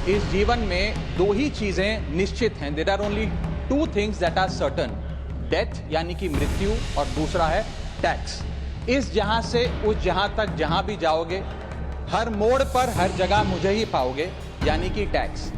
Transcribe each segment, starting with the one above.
इस जीवन में दो ही चीजें निश्चित हैं। There are only two things that are certain, death यानी कि मृत्यु, और दूसरा है टैक्स। इस जहां से उस जहां तक जहां भी जाओगे, हर मोड़ पर हर जगह मुझे ही पाओगे, यानी कि टैक्स।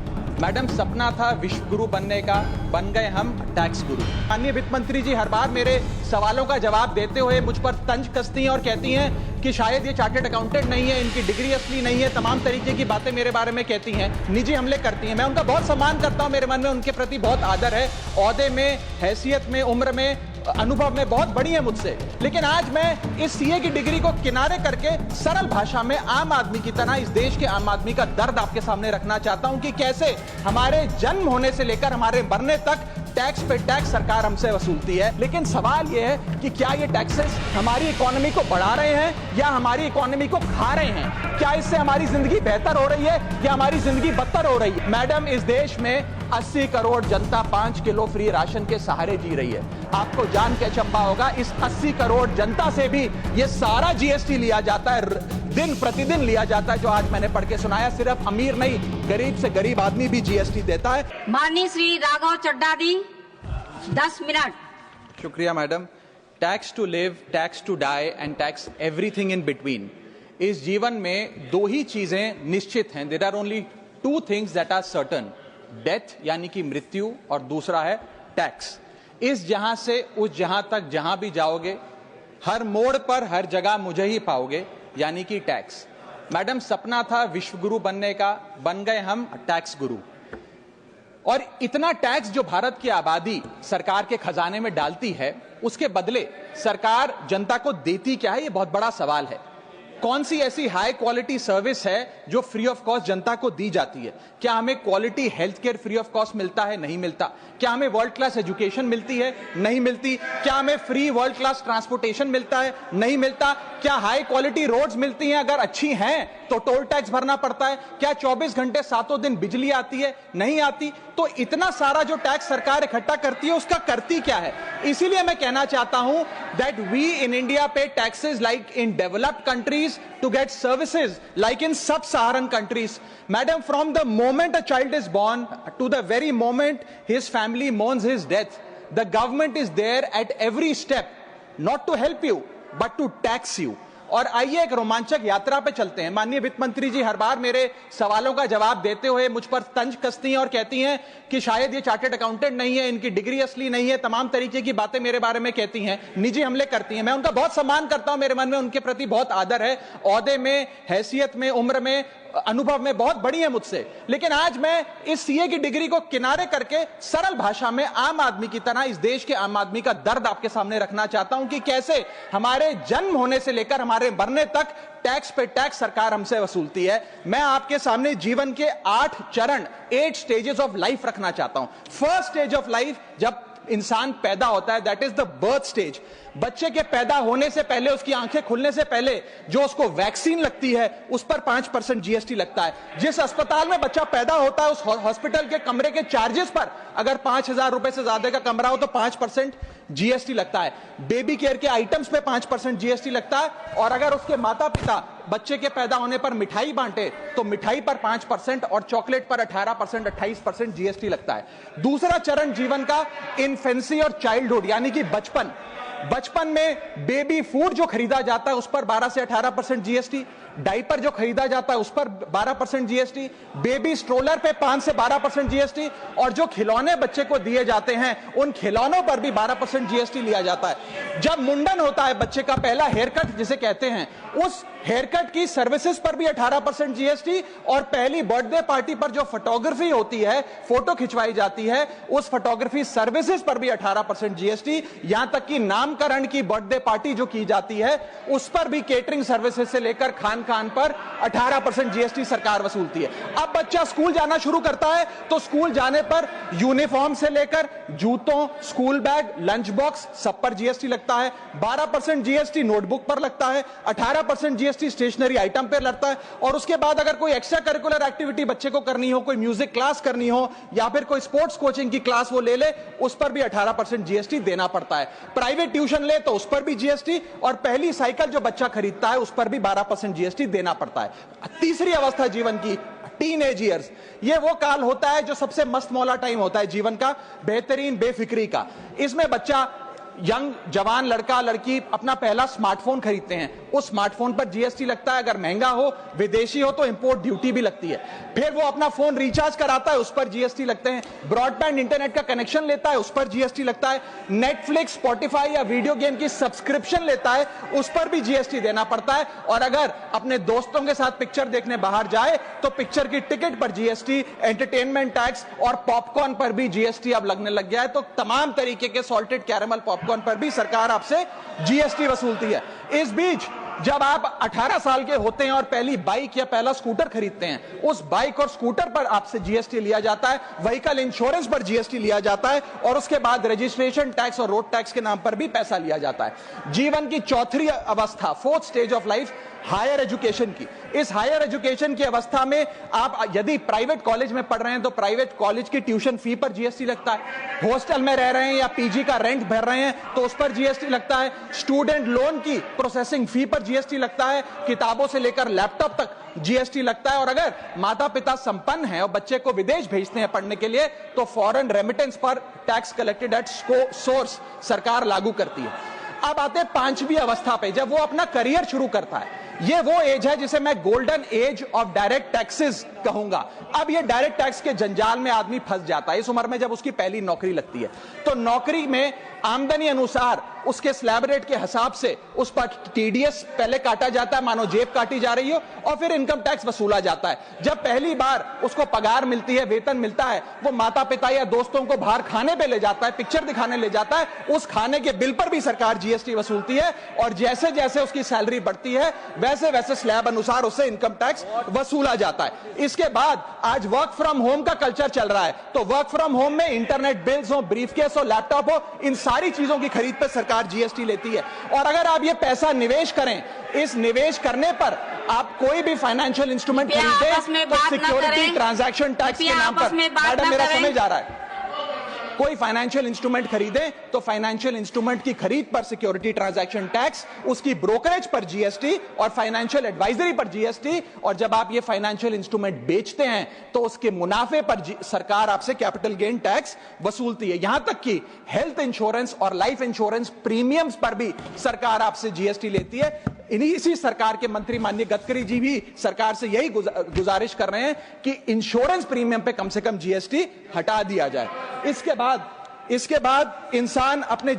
मैडम, सपना था विश्व गुरु बनने का, बन गए हम टैक्स गुरु। माननीय वित्त मंत्री जी हर बार मेरे सवालों का जवाब देते हुए मुझ पर तंज कसती हैं और कहती हैं कि शायद ये चार्टर्ड अकाउंटेंट नहीं है, इनकी डिग्री असली नहीं है, तमाम तरीके की बातें मेरे बारे में कहती हैं, निजी हमले करती हैं। मैं उनका बहुत सम्मान करता हूं, मेरे मन में उनके प्रति बहुत आदर है। ओहदे में, हैसियत में, उम्र में, अनुभव में बहुत बड़ी है मुझसे। लेकिन आज मैं इस सीए की डिग्री को किनारे करके सरल भाषा में आम आदमी की तरह, इस देश के आम आदमी का दर्द आपके सामने रखना चाहता हूं कि कैसे हमारे जन्म होने से लेकर हमारे मरने तक टैक्स पे टैक्स सरकार हमसे वसूलती है। लेकिन सवाल यह है कि क्या ये टैक्सेस हमारी इकोनॉमी को बढ़ा रहे हैं या हमारी इकोनॉमी को खा रहे हैं? क्या इससे हमारी जिंदगी बेहतर हो रही है या हमारी जिंदगी बदतर हो रही है? मैडम, इस देश में 80 करोड़ जनता 5 किलो फ्री राशन के सहारे जी रही है। आपको जान के अचंभा होगा, इस 80 करोड़ जनता से भी ये सारा जीएसटी लिया जाता है, दिन प्रतिदिन लिया जाता है। जो आज मैंने पढ़ के सुनाया, सिर्फ अमीर नहीं, गरीब से गरीब आदमी भी जीएसटी देता है। माननीय श्री राघव चड्ढा जी, 10 मिनट। शुक्रिया madam. Tax to live, tax to die and tax everything in between. इस जीवन में दो ही चीजें निश्चित हैं। There are only two things that are certain, death यानी कि मृत्यु, और दूसरा है टैक्स। इस जहां से उस जहां तक जहां भी जाओगे, हर मोड़ पर हर जगह मुझे ही पाओगे, यानी कि टैक्स। मैडम, सपना था विश्व गुरु बनने का, बन गए हम टैक्स गुरु। और इतना टैक्स जो भारत की आबादी सरकार के खजाने में डालती है, उसके बदले सरकार जनता को देती क्या है, यह बहुत बड़ा सवाल है। कौन सी ऐसी हाई क्वालिटी सर्विस है जो फ्री ऑफ कॉस्ट जनता को दी जाती है? क्या हमें quality health care free of cost मिलता है? नहीं मिलता। क्या हमें वर्ल्ड क्लास एजुकेशन मिलती है? नहीं मिलती। क्या हमें फ्री वर्ल्ड क्लास ट्रांसपोर्टेशन मिलता है? नहीं मिलता। क्या हाई क्वालिटी रोड्स मिलती हैं? अगर अच्छी हैं तो टोल टैक्स भरना पड़ता है। क्या 24 घंटे सातों दिन बिजली आती है? नहीं आती। तो इतना सारा जो टैक्स सरकार इकट्ठा करती है, उसका करती क्या है? इसीलिए मैं कहना चाहता हूं दैट वी इन इंडिया पे taxes like in developed countries to get services like in sub-Saharan countries. Madam, from the moment a child is born to the very moment his family mourns his death, the government is there at every step, not to help you but to tax you. और आइए एक रोमांचक यात्रा पे चलते हैं। माननीय वित्त मंत्री जी हर बार मेरे सवालों का जवाब देते हुए मुझ पर तंज कसती हैं और कहती हैं कि शायद ये चार्टर्ड अकाउंटेंट नहीं है, इनकी डिग्री असली नहीं है, तमाम तरीके की बातें मेरे बारे में कहती हैं, निजी हमले करती हैं। मैं उनका बहुत सम्मान करता हूं, मेरे मन में उनके प्रति बहुत आदर है। ओहदे में, हैसियत में, उम्र में, अनुभव में बहुत बड़ी है मुझसे। लेकिन आज मैं इस सीए की डिग्री को किनारे करके सरल भाषा में आम आदमी की तरह, इस देश के आम आदमी का दर्द आपके सामने रखना चाहता हूं कि कैसे हमारे जन्म होने से लेकर हमारे मरने तक टैक्स पे टैक्स सरकार हमसे वसूलती है। मैं आपके सामने जीवन के 8 चरण, 8 स्टेजेस ऑफ लाइफ रखना चाहता हूं। फर्स्ट स्टेज ऑफ लाइफ, जब इंसान पैदा होता है, that is the birth stage. बच्चे के पैदा होने से पहले, उसकी आंखें खुलने से पहले जो उसको वैक्सीन लगती है, उस पर 5% जीएसटी लगता है। जिस अस्पताल में बच्चा पैदा होता है, उस हॉस्पिटल के कमरे के चार्जेस पर अगर 5,000 रुपए से ज्यादा का कमरा हो तो 5% जीएसटी लगता है। बेबी केयर के आइटम्स पे 5% जीएसटी लगता है। और अगर उसके माता पिता बच्चे के पैदा होने पर मिठाई बांटे तो मिठाई पर 5% और चॉकलेट पर 18%, 28% जीएसटी लगता है। दूसरा चरण जीवन का, इन्फेंसी और चाइल्डहुड, यानी कि बचपन। बचपन में बेबी फूड जो खरीदा जाता है उस पर 12 से 18% जीएसटी, डाइपर जो खरीदा जाता है उस पर 12% जीएसटी, बेबी स्ट्रोलर पे 5 से 12% जीएसटी, और जो खिलौने बच्चे को दिए जाते हैं उन खिलौनों पर भी 12% जीएसटी लिया जाता है। जब मुंडन होता है बच्चे का, पहला हेयर कट जिसे कहते हैं, उस हेयर कट की सर्विसेज पर भी 18% जीएसटी, और पहली बर्थडे पार्टी पर जो फोटोग्राफी होती है, फोटो खिंचवाई जाती है, उस फोटोग्राफी सर्विसेज पर भी 18% जीएसटी। यहां तक कि नामकरण की बर्थडे पार्टी जो की जाती है उस पर भी, केटरिंग सर्विसेज से लेकर खान पर 18% जीएसटी सरकार वसूलती है। अब बच्चा स्कूल जाना शुरू करता है तो स्कूल जाने पर यूनिफॉर्म से लेकर जूतों, स्कूल बैग, लंच बॉक्स, सब पर जीएसटी लगता है। 12% जीएसटी नोटबुक पर लगता है, 18% जीएसटी स्टेशनरी आइटम पर लगता है। और उसके बाद अगर कोई एक्स्ट्रा करिकुलर एक्टिविटी बच्चे को करनी हो, कोई म्यूजिक क्लास करनी हो या फिर कोई स्पोर्ट्स कोचिंग की क्लास वो ले ले, उस पर भी 18% जीएसटी देना पड़ता है। प्राइवेट ट्यूशन ले तो उस पर भी जीएसटी, और पहली साइकिल जो बच्चा खरीदता है उस पर भी 12% जीएसटी देना पड़ता है। तीसरी अवस्था जीवन की, टीनेज ईयर्स, ये वो काल होता है जो सबसे मस्त मौला टाइम होता है जीवन का, बेहतरीन बेफिक्री का। इसमें बच्चा, यंग जवान लड़का लड़की अपना पहला स्मार्टफोन खरीदते हैं, उस स्मार्टफोन पर जीएसटी लगता है, अगर महंगा हो विदेशी हो तो इंपोर्ट ड्यूटी भी लगती है। फिर वो अपना फोन रिचार्ज कराता है, उस पर जीएसटी लगते हैं। ब्रॉडबैंड इंटरनेट का कनेक्शन लेता है, उस पर जीएसटी लगता है। नेटफ्लिक्स, स्पॉटिफाई या वीडियो गेम की सब्सक्रिप्शन लेता है, उस पर भी जीएसटी देना पड़ता है। और अगर अपने दोस्तों के साथ पिक्चर देखने बाहर जाए तो पिक्चर की टिकट पर जीएसटी, एंटरटेनमेंट टैक्स और पॉपकॉर्न पर भी जीएसटी अब लगने लग गया है। तो तमाम तरीके के सॉल्टेड कैरेमल पॉपकॉर्न पर भी सरकार आपसे जीएसटी वसूलती है। इस बीच जब आप 18 साल के होते हैं और पहली बाइक या पहला स्कूटर खरीदते हैं, उस बाइक और स्कूटर पर आपसे जीएसटी लिया जाता है, व्हीकल इंश्योरेंस पर जीएसटी लिया जाता है, और उसके बाद रजिस्ट्रेशन टैक्स और रोड टैक्स के नाम पर भी पैसा लिया जाता है। जीवन की चौथी अवस्था, fourth stage of life, higher education की। इस हायर एजुकेशन की अवस्था में आप यदि प्राइवेट कॉलेज में पढ़ रहे हैं तो प्राइवेट कॉलेज की ट्यूशन फी पर जीएसटी लगता है। हॉस्टल में रह रहे हैं या पीजी का रेंट भर रहे हैं तो उस पर जीएसटी लगता है। स्टूडेंट लोन की प्रोसेसिंग फी पर जीएसटी लगता है। किताबों से लेकर लैपटॉप तक जीएसटी लगता है। और अगर माता पिता संपन्न हैं और बच्चे को विदेश भेजते हैं पढ़ने के लिए तो फॉरेन रेमिटेंस पर टैक्स कलेक्टेड एट सोर्स सरकार लागू करती है। अब आते हैं पांचवी अवस्था पे, जब वो अपना करियर शुरू करता है। ये वो एज है जिसे मैं golden age of direct taxes कहूंगा। अब ये डायरेक्ट टैक्स के जंजाल में आदमी फंस जाता है इस उम्र में, जब उसकी पहली नौकरी लगती है। तो नौकरी में आमदनी अनुसार उसके स्लैब रेट के हिसाब से उस पर टीडीएस पहले काटा जाता है, मानो जेब काटी जा रही हो, और फिर इनकम टैक्स वसूला जाता है। जब पहली बार उसको पगार मिलती है, वेतन मिलता है, वो माता पिता या दोस्तों को बाहर खाने पे ले जाता है, पिक्चर दिखाने ले जाता है, उस खाने के बिल पर भी सरकार जीएसटी वसूलती है। और जैसे जैसे उसकी सैलरी बढ़ती है वैसे वैसे स्लैब अनुसार उससे इनकम टैक्स वसूला जाता है। इसके बाद आज वर्क फ्रॉम होम का कल्चर चल रहा है, तो वर्क फ्रॉम होम में इंटरनेट बिल्स हो, ब्रीफकेस हो, लैपटॉप हो, इन सारी चीजों की खरीद पर सरकार जीएसटी लेती है। और अगर आप ये पैसा निवेश करें, इस निवेश करने पर आप कोई भी फाइनेंशियल इंस्ट्रूमेंट खरीदें तो सिक्योरिटी ट्रांजैक्शन टैक्स के नाम पर, मैडम मेरा समय जा रहा है, कोई फाइनेंशियल इंस्ट्रूमेंट खरीदें तो फाइनेंशियल इंस्ट्रूमेंट की खरीद पर सिक्योरिटी ट्रांजैक्शन टैक्स, उसकी ब्रोकरेज पर जीएसटी और फाइनेंशियल एडवाइजरी पर जीएसटी। और जब आप ये फाइनेंशियल इंस्ट्रूमेंट बेचते हैं तो उसके मुनाफे पर सरकार आपसे कैपिटल गेन टैक्स वसूलती है। यहां तक कि हेल्थ इंश्योरेंस और लाइफ इंश्योरेंस प्रीमियम्स पर भी सरकार आपसे जीएसटी लेती है। इसी सरकार के मंत्री माननीय गडकरी जी भी सरकार से यही गुजारिश कर रहे हैं कि इंश्योरेंस प्रीमियम पे कम से कम जीएसटी हटा दिया जाए। इसके बाद इंसान अपने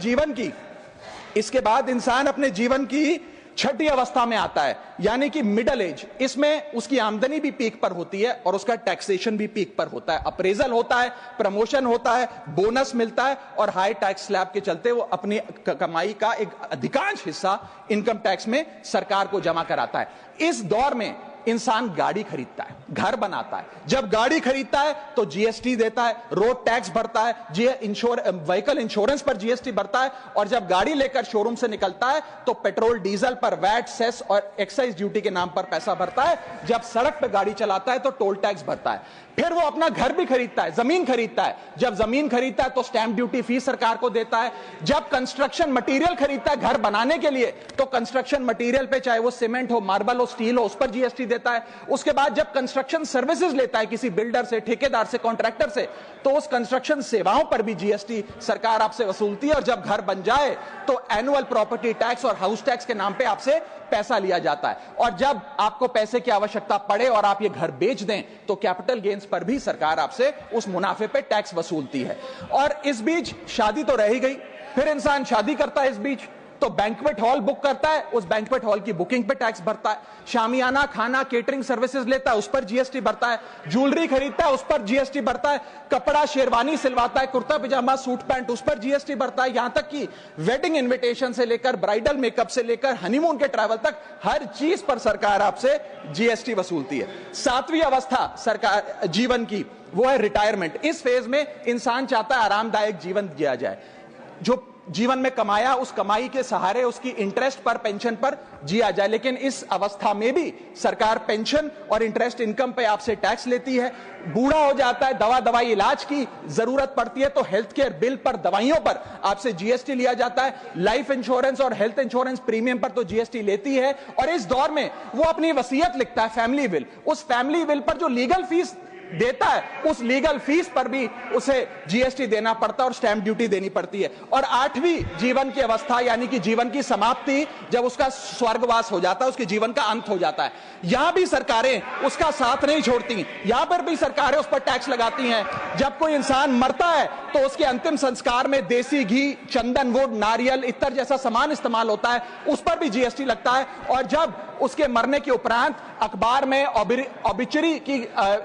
जीवन की छठी अवस्था में आता है, यानी कि मिडिल एज। इसमें उसकी आमदनी भी पीक पर होती है और उसका टैक्सेशन भी पीक पर होता है। अप्रेजल होता है, प्रमोशन होता है, बोनस मिलता है और हाई टैक्स स्लैब के चलते वो अपनी कमाई का एक अधिकांश हिस्सा इनकम टैक्स में सरकार को जमा कराता है। इस दौर में इंसान गाड़ी खरीदता है, घर बनाता है। जब गाड़ी खरीदता है तो जीएसटी देता है, रोड टैक्स भरता है, व्हीकल इंश्योरेंस पर जीएसटी भरता है। और जब गाड़ी लेकर शोरूम से निकलता है तो पेट्रोल डीजल पर वैट, सेस और एक्साइज ड्यूटी के नाम पर पैसा भरता है। जब सड़क पर गाड़ी चलाता है तो टोल टैक्स भरता है। फिर वो अपना घर भी खरीदता है, जमीन खरीदता है। जब जमीन खरीदता है तो स्टैंप ड्यूटी फीस सरकार को देता है। जब कंस्ट्रक्शन मटेरियल खरीदता है घर बनाने के लिए तो कंस्ट्रक्शन मटेरियल पे, चाहे वो सीमेंट हो, मार्बल हो, स्टील हो, उस पर जीएसटी देता है। उसके बाद जब कंस्ट्रक्शन सर्विसेज लेता है किसी बिल्डर से, ठेकेदार से, कॉन्ट्रैक्टर से, तो उस कंस्ट्रक्शन सेवाओं पर भी जीएसटी सरकार आपसे वसूलती है। और जब घर बन जाए तो एनुअल प्रॉपर्टी टैक्स और हाउस टैक्स के नाम पे आपसे पैसा लिया जाता है। और जब आपको पैसे की आवश्यकता पड़े और आप ये घर बेच दें तो कैपिटल गेन्स पर भी सरकार आपसे उस मुनाफे पे टैक्स वसूलती है। और इस बीच शादी तो रह ही गई, फिर इंसान शादी करता है, इस बीच तो बैंक्वेट हॉल बुक करता है, उस बैंक्वेट हॉल की बुकिंग पे टैक्स भरता है। शामियाना, खाना, केटरिंग सर्विसेज लेता है, उस पर जीएसटी भरता है। ज्वेलरी खरीदता है, उस पर जीएसटी भरता है। कपड़ा, शेरवानी सिलवाता है, कुर्ता पजामा, सूट पैंट, उस पर जीएसटी भरता है। यहां तक कि वेडिंग इन्विटेशन से लेकर, ब्राइडल मेकअप से लेकर, हनीमून के ट्रैवल तक हर चीज पर सरकार आपसे जीएसटी वसूलती है। सातवीं अवस्था सरकार जीवन की वो है रिटायरमेंट। इस फेज में इंसान चाहता है आरामदायक जीवन जिया जाए। जो जीवन में कमाया, उस कमाई के सहारे उसकी इंटरेस्ट पर, पेंशन पर जिया जाए। लेकिन इस अवस्था में भी सरकार पेंशन और इंटरेस्ट इनकम पे आपसे टैक्स लेती है। बूढ़ा हो जाता है, दवाई इलाज की जरूरत पड़ती है तो हेल्थ केयर बिल पर, दवाइयों पर आपसे जीएसटी लिया जाता है। लाइफ इंश्योरेंस और हेल्थ इंश्योरेंस प्रीमियम पर तो जीएसटी लेती है। और इस दौर में वो अपनी वसीयत लिखता है, फैमिली विल, उस फैमिली विल पर जो लीगल फीस देता है, उस लीगल फीस पर भी उसे जीएसटी देना पड़ता है और स्टैंप ड्यूटी देनी पड़ती है। और 8वीं जीवन की अवस्था यानी कि जीवन की समाप्ति, जब उसका स्वर्गवास हो जाता है, उसके जीवन का अंत हो जाता है, यहां भी सरकारें उसका साथ नहीं छोड़ती। यहां पर भी सरकारें उस पर टैक्स लगाती हैं। जब कोई इंसान मरता है तो उसके अंतिम संस्कार में देसी घी, चंदनवुड, नारियल, इत्तर जैसा सामान इस्तेमाल होता है, उस पर भी जीएसटी लगता है। और जब उसके मरने के उपरांत अखबार में ऑबिचरी की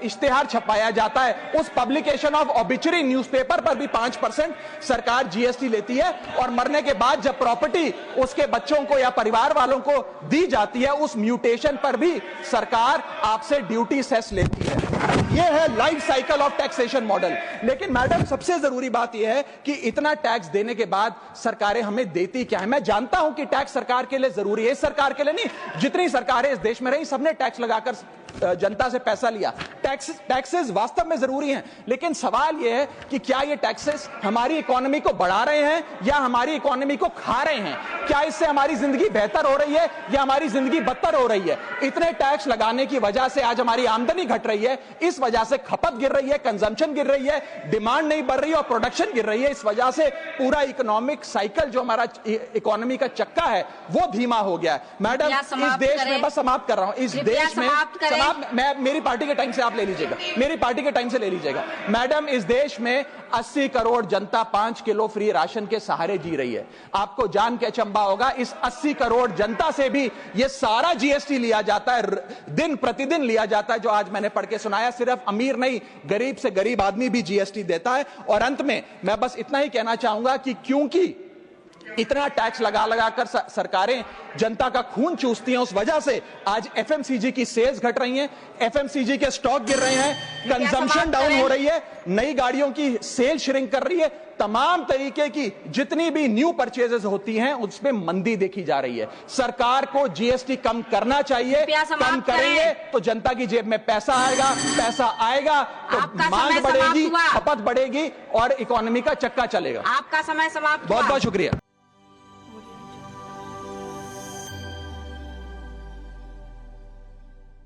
इश्तेहार छपाया जाता है, उस पब्लिकेशन ऑफ ऑबिचरी न्यूज़पेपर पर भी 5% सरकार जीएसटी लेती है। और मरने के बाद जब प्रॉपर्टी उसके बच्चों को या परिवार वालों को दी जाती है, उस म्यूटेशन पर भी सरकार आपसे ड्यूटी सेस लेती है। यह है life cycle of taxation model. लेकिन मैडम, सबसे जरूरी बात यह है कि इतना टैक्स देने के बाद सरकारें हमें देती क्या है। मैं जानता हूं कि टैक्स सरकार के लिए जरूरी है, इस सरकार के लिए नहीं, जितनी सरकारें इस देश में रही सबने टैक्स लगाकर जनता से पैसा लिया। टैक्सेस वास्तव में जरूरी हैं, लेकिन सवाल यह है कि क्या ये टैक्सेस हमारी इकोनॉमी को बढ़ा रहे हैं या हमारी इकोनॉमी को खा रहे हैं? क्या इससे हमारी जिंदगी बेहतर हो रही है या हमारी जिंदगी बदतर हो रही है? इतने टैक्स लगाने की वजह से आज हमारी आमदनी घट रही है, इस वजह से खपत गिर रही है, कंजम्पशन गिर रही है, डिमांड नहीं बढ़ रही है और प्रोडक्शन गिर रही है। इस वजह से पूरा इकोनॉमिक साइकिल, जो हमारा इकोनॉमी का चक्का है, वो धीमा हो गया है। मैडम, इस देश में, बस समाप्त कर रहा हूं, इस देश में मैं, मेरी पार्टी के टाइम से आप ले लीजिएगा, मेरी पार्टी के टाइम से ले लीजिएगा। मैडम, इस देश में 80 करोड़ जनता 5 किलो फ्री राशन के सहारे जी रही है। आपको जान के अचंभा होगा, इस 80 करोड़ जनता से भी ये सारा जीएसटी लिया जाता है, दिन प्रतिदिन लिया जाता है, जो आज मैंने पढ़ के सुनाया। सिर्फ अमीर नहीं, गरीब से गरीब आदमी भी जीएसटी देता है। और अंत में मैं बस इतना ही कहना चाहूंगा कि क्योंकि इतना टैक्स लगा लगाकर सरकारें जनता का खून चूसती हैं, उस वजह से आज एफएमसीजी की सेल्स घट रही हैं, एफएमसीजी के स्टॉक गिर रहे हैं, कंजम्पशन डाउन हो रही है, नई गाड़ियों की सेल श्रिंक कर रही है, तमाम तरीके की जितनी भी न्यू परचेजेस होती हैं उसमें मंदी देखी जा रही है। सरकार को जीएसटी कम करना चाहिए, कम करेंगे तो जनता की जेब में पैसा आएगा तो मांग बढ़ेगी, खपत बढ़ेगी और इकोनॉमी का चक्का चलेगा। आपका समय समाप्त हुआ। बहुत बहुत शुक्रिया।